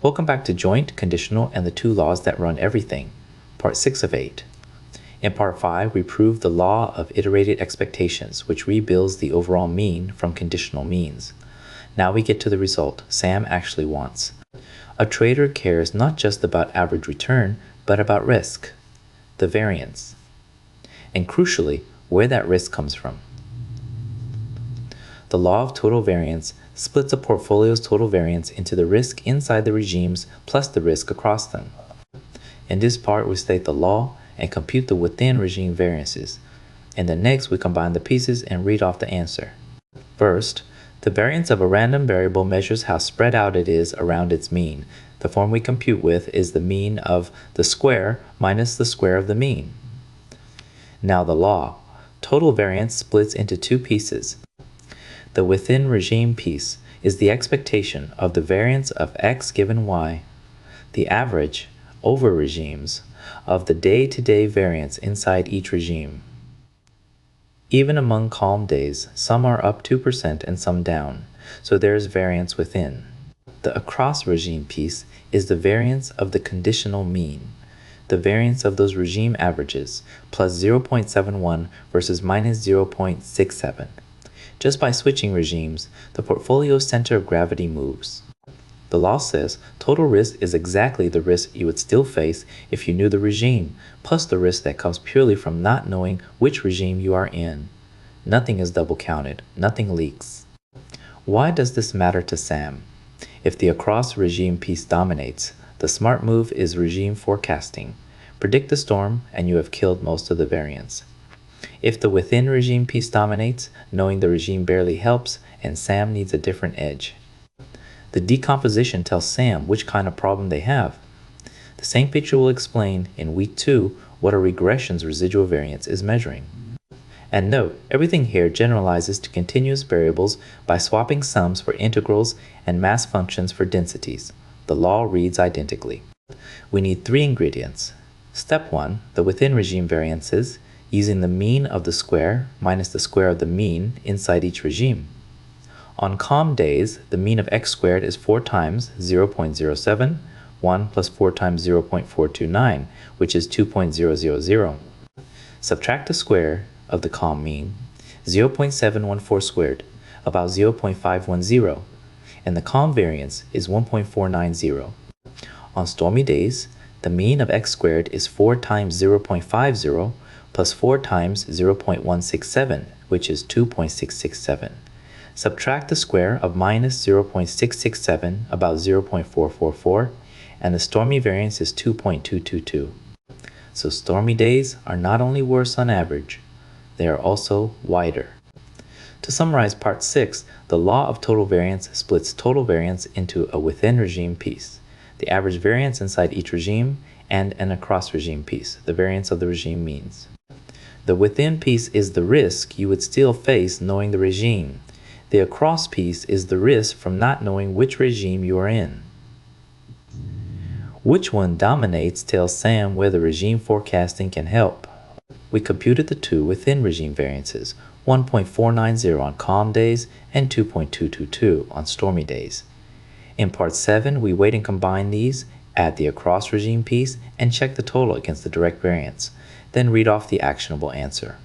Welcome back to Joint, Conditional, and the Two Laws That Run Everything, Part 6 of 8. In Part 5, we proved the law of iterated expectations, which rebuilds the overall mean from conditional means. Now we get to the result Sam actually wants. A trader cares not just about average return, but about risk, the variance, and crucially, where that risk comes from. The law of total variance splits a portfolio's total variance into the risk inside the regimes plus the risk across them. In this part, we state the law and compute the within regime variances. In the next, we combine the pieces and read off the answer. First, the variance of a random variable measures how spread out it is around its mean. The form we compute with is the mean of the square minus the square of the mean. Now the law. Total variance splits into two pieces. The within regime piece is the expectation of the variance of x given y, the average over regimes of the day-to-day variance inside each regime. Even among calm days, some are up 2% and some down, so there is variance within. The across regime piece is the variance of the conditional mean, the variance of those regime averages, plus 0.71 versus minus 0.67. Just by switching regimes, the portfolio's center of gravity moves. The law says total risk is exactly the risk you would still face if you knew the regime, plus the risk that comes purely from not knowing which regime you are in. Nothing is double counted, nothing leaks. Why does this matter to Sam? If the across regime piece dominates, the smart move is regime forecasting. Predict the storm and you have killed most of the variance. If the within regime piece dominates, knowing the regime barely helps, and Sam needs a different edge. The decomposition tells Sam which kind of problem they have. The same picture will explain in week 2 what a regression's residual variance is measuring. And note, everything here generalizes to continuous variables by swapping sums for integrals and mass functions for densities. The law reads identically. We need 3 ingredients. Step 1, the within regime variances, using the mean of the square minus the square of the mean inside each regime. On calm days, the mean of x squared is 4 times 0.07, 1 plus 4 times 0.429, which is 2.000. Subtract the square of the calm mean, 0.714 squared, about 0.510, and the calm variance is 1.490. On stormy days, the mean of x squared is 4 times 0.50 plus 4 times 0.167, which is 2.667. Subtract the square of minus 0.667, about 0.444, and the stormy variance is 2.222. So stormy days are not only worse on average, they are also wider. To summarize Part 6, the law of total variance splits total variance into a within regime piece, the average variance inside each regime, and an across regime piece, the variance of the regime means. The within piece is the risk you would still face knowing the regime. The across piece is the risk from not knowing which regime you are in. Which one dominates tells Sam where the regime forecasting can help. We computed the 2 within regime variances, 1.490 on calm days and 2.222 on stormy days. In Part 7, we weight and combine these, add the across regime piece, and check the total against the direct variance. Then read off the actionable answer.